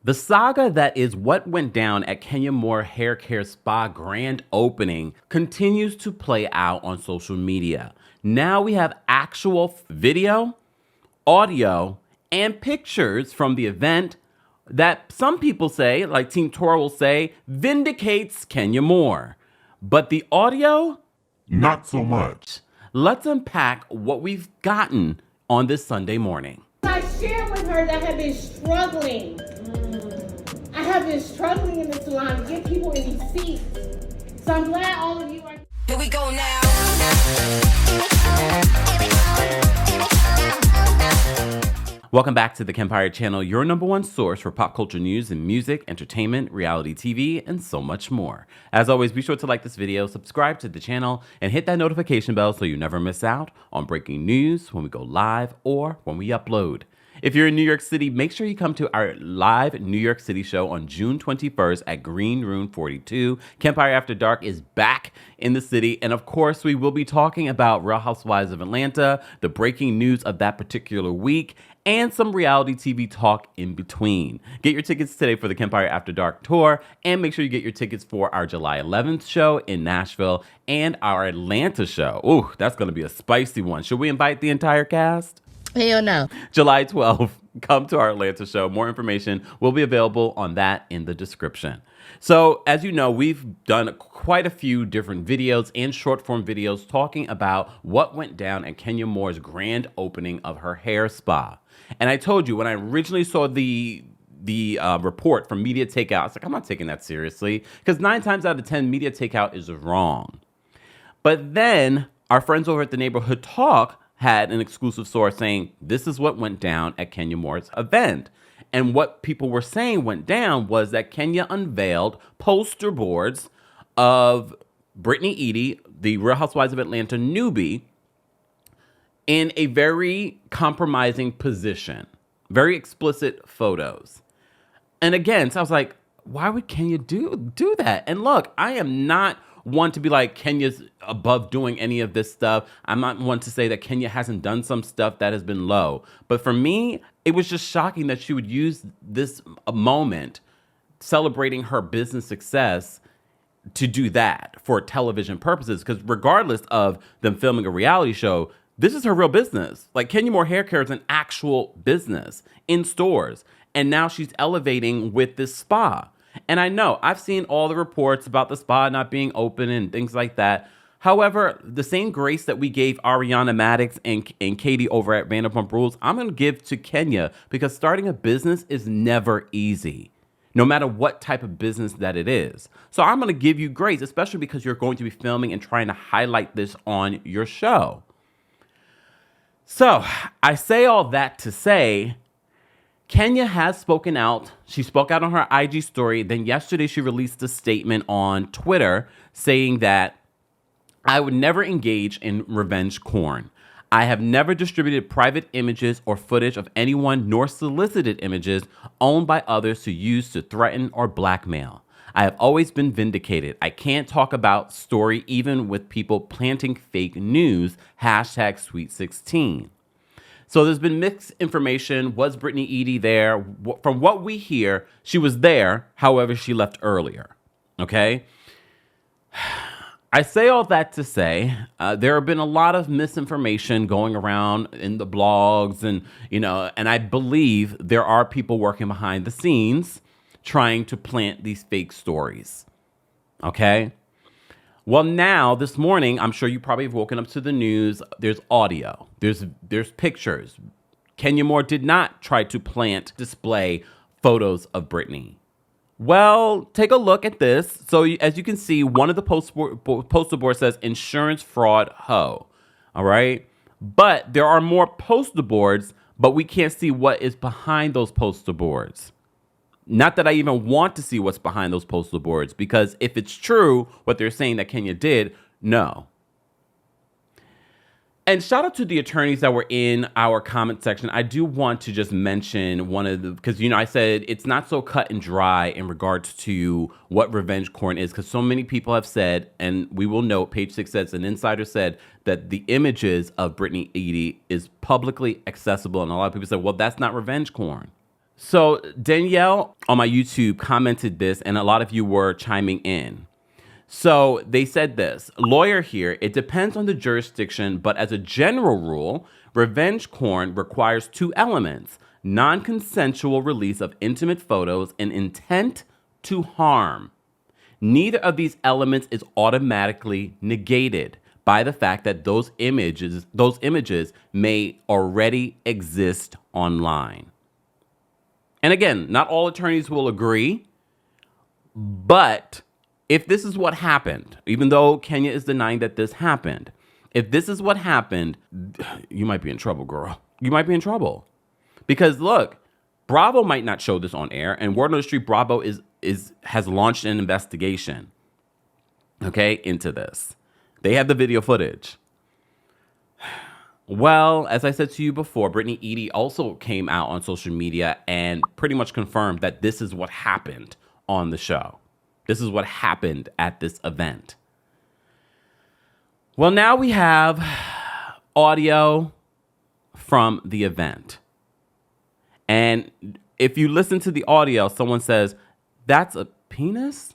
The saga that is what went down at Kenya Moore Hair Care Spa grand opening continues to play out on social media. Now we have actual video, audio, and pictures from the event that some people say, like Team Toro will say, vindicates Kenya Moore. But the audio, not so much. Let's unpack what we've gotten on this Sunday morning. I shared with her that I have been struggling. I have been struggling in the salon to get people in these seats. So I'm glad all of you are. Here we go now. Welcome back to the Kempire channel, your number one source for pop culture news and music, entertainment, reality TV, and so much more. As always, be sure to like this video, subscribe to the channel, and hit that notification bell so you never miss out on breaking news when we go live or when we upload. If you're in New York City, make sure you come to our live New York City show on June 21st at Green Room 42. Kempire After Dark is back in the city. And of course, we will be talking about Real Housewives of Atlanta, the breaking news of that particular week, and some reality TV talk in between. Get your tickets today for the Kempire After Dark tour, and make sure you get your tickets for our July 11th show in Nashville and our Atlanta show. Ooh, that's going to be a spicy one. Should we invite the entire cast? Hell no. July 12th, come to our Atlanta show. More information will be available on that in the description. So, as you know, we've done quite a few different videos and short form videos talking about what went down at Kenya Moore's grand opening of her hair spa. And I told you when I originally saw the report from Media Takeout, I was like, I'm not taking that seriously, because 9 times out of 10, Media Takeout is wrong. But then our friends over at the Neighborhood Talk had an exclusive source saying, this is what went down at Kenya Moore's event. And what people were saying went down was that Kenya unveiled poster boards of Brittany Eady, the Real Housewives of Atlanta newbie, in a very compromising position, very explicit photos. And again, so I was like, why would Kenya do that? And look, I am not one to be like Kenya's above doing any of this stuff. I'm not one to say that Kenya hasn't done some stuff that has been low. But for me, it was just shocking that she would use this moment celebrating her business success to do that for television purposes. Because regardless of them filming a reality show, this is her real business. Like Kenya Moore Hair Care is an actual business in stores. And now she's elevating with this spa. And I know I've seen all the reports about the spa not being open and things like that. However, the same grace that we gave Ariana Maddox and Katie over at Vanderpump Rules, I'm going to give to Kenya, because starting a business is never easy, no matter what type of business that it is. So I'm going to give you grace, especially because you're going to be filming and trying to highlight this on your show. So I say all that to say, Kenya has spoken out. She spoke out on her IG story. Then yesterday she released a statement on Twitter saying that I would never engage in revenge porn. I have never distributed private images or footage of anyone, nor solicited images owned by others to use to threaten or blackmail. I have always been vindicated. I can't talk about story even with people planting fake news, hashtag Sweet 16. So there's been mixed information. Was Brittany Eady there? From what we hear, she was there. However, she left earlier. Okay? I say all that to say there have been a lot of misinformation going around in the blogs, and I believe there are people working behind the scenes trying to plant these fake stories. Okay? Well, now, this morning, I'm sure you probably have woken up to the news. There's audio. There's pictures. Kenya Moore did not try to display photos of Brittany. Well, take a look at this. So, as you can see, one of the poster boards says insurance fraud hoe. All right? But there are more poster boards, but we can't see what is behind those poster boards. Not that I even want to see what's behind those poster boards, because if it's true, what they're saying that Kenya did, no. And shout out to the attorneys that were in our comment section. I do want to just mention because, I said it's not so cut and dry in regards to what revenge porn is, because so many people have said, and we will note, Page 6 says, an insider said that the images of Brittany Eady is publicly accessible. And a lot of people said, well, that's not revenge porn. So Danielle on my YouTube commented this, and a lot of you were chiming in. So they said this, lawyer here, it depends on the jurisdiction, but as a general rule, revenge porn requires two elements, non-consensual release of intimate photos and intent to harm. Neither of these elements is automatically negated by the fact that those images may already exist online. And again, not all attorneys will agree, but if this is what happened, even though Kenya is denying that this happened, if this is what happened, you might be in trouble, girl. You might be in trouble. Because look, Bravo might not show this on air, and word on the street, Bravo has launched an investigation, okay, into this. They have the video footage. Well, as I said to you before, Brittany Eady also came out on social media and pretty much confirmed that this is what happened on the show. This is what happened at this event. Well, now we have audio from the event. And if you listen to the audio, someone says, "That's a penis?"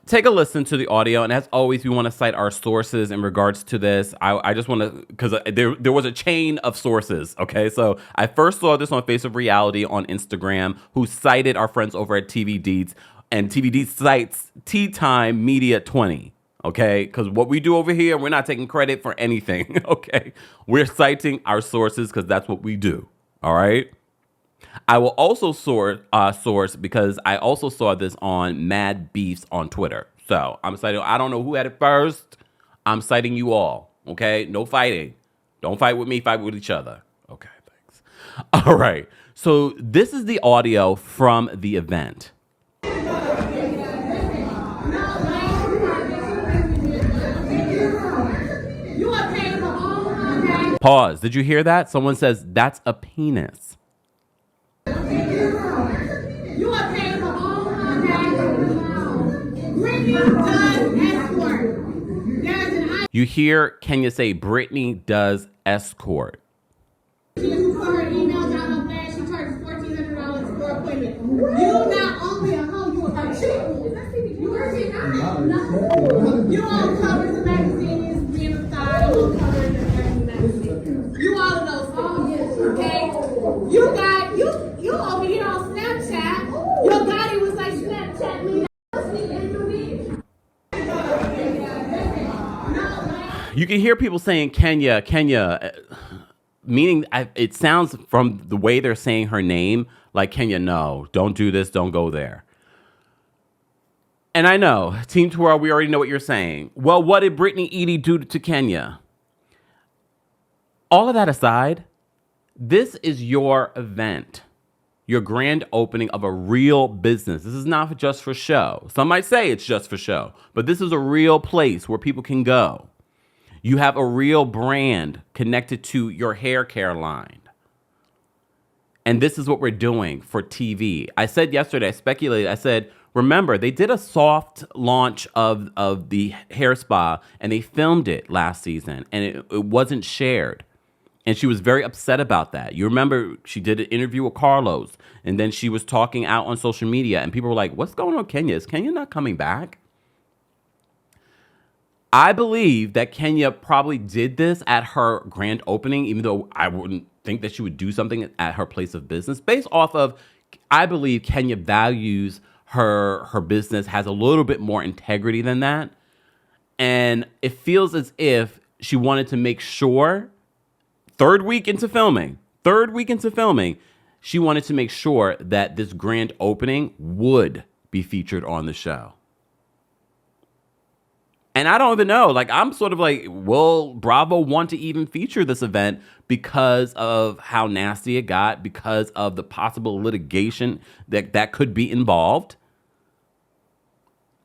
Take a listen to the audio, and as always, we want to cite our sources in regards to this. I just want to, because there was a chain of sources, okay? So I first saw this on Face of Reality on Instagram, who cited our friends over at TV Deeds, and TV Deeds cites Tea Time Media 20, okay? Because what we do over here, we're not taking credit for anything, okay? We're citing our sources because that's what we do, all right? I will also source because I also saw this on Mad Beefs on Twitter. So I'm citing, I don't know who had it first. I'm citing you all. Okay. No fighting. Don't fight with me. Fight with each other. Okay. Thanks. All right. So this is the audio from the event. Pause. Did you hear that? Someone says that's a penis. You hear Kenya say Brittany does escort. She just put her emails out on that. She charges $1,400 for an appointment. You not only a hoe, you a chick. You are chick. You all cover the magazines, being a star, you all cover the magazines. You all of those things, okay? You over here on Snapchat. Your body was like Snapchat me. You can hear people saying Kenya, meaning it sounds from the way they're saying her name like Kenya, no, don't do this, don't go there. And I know, Team Twirl, we already know what you're saying. Well, what did Brittany Eady do to Kenya? All of that aside, this is your event, your grand opening of a real business. This is not just for show. Some might say it's just for show, but this is a real place where people can go. You have a real brand connected to your hair care line. And this is what we're doing for TV. I said yesterday, I speculated, I said, remember, they did a soft launch of the hair spa, and they filmed it last season, and it wasn't shared. And she was very upset about that. You remember she did an interview with Carlos, and then she was talking out on social media, and people were like, what's going on with Kenya? Is Kenya not coming back? I believe that Kenya probably did this at her grand opening, even though I wouldn't think that she would do something at her place of business, based off of, I believe Kenya values her business, has a little bit more integrity than that. And it feels as if she wanted to make sure, third week into filming, she wanted to make sure that this grand opening would be featured on the show. And I don't even know, like, I'm sort of like, will Bravo want to even feature this event because of how nasty it got, because of the possible litigation that could be involved?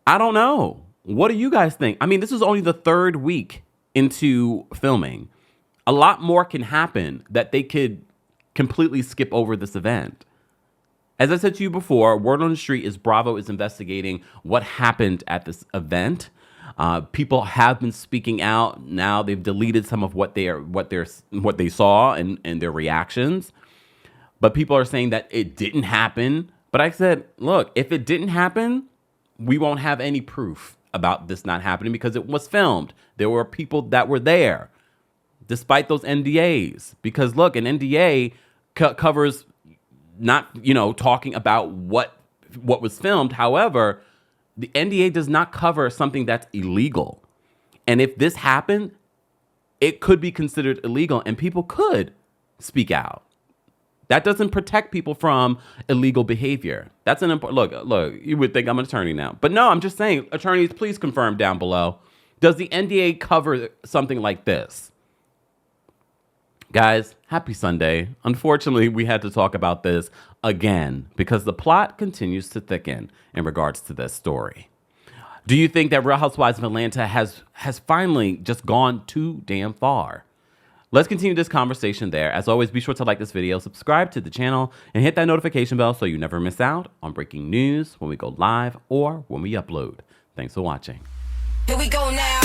I don't know. What do you guys think? I mean, this is only the third week into filming. A lot more can happen that they could completely skip over this event. As I said to you before, word on the street is Bravo is investigating what happened at this event. People have been speaking out. Now they've deleted some of what they saw and their reactions. But people are saying that it didn't happen. But I said, look, if it didn't happen, we won't have any proof about this not happening because it was filmed. There were people that were there, despite those NDAs. Because look, an NDA covers not, talking about what was filmed. However, the NDA does not cover something that's illegal. And if this happened, it could be considered illegal and people could speak out. That doesn't protect people from illegal behavior. That's an important look, you would think I'm an attorney now. But no, I'm just saying, attorneys, please confirm down below. Does the NDA cover something like this? Guys, happy Sunday. Unfortunately, we had to talk about this again because the plot continues to thicken in regards to this story. Do you think that Real Housewives of Atlanta has finally just gone too damn far? Let's continue this conversation there. As always, be sure to like this video, subscribe to the channel, and hit that notification bell so you never miss out on breaking news when we go live or when we upload. Thanks for watching. Here we go now.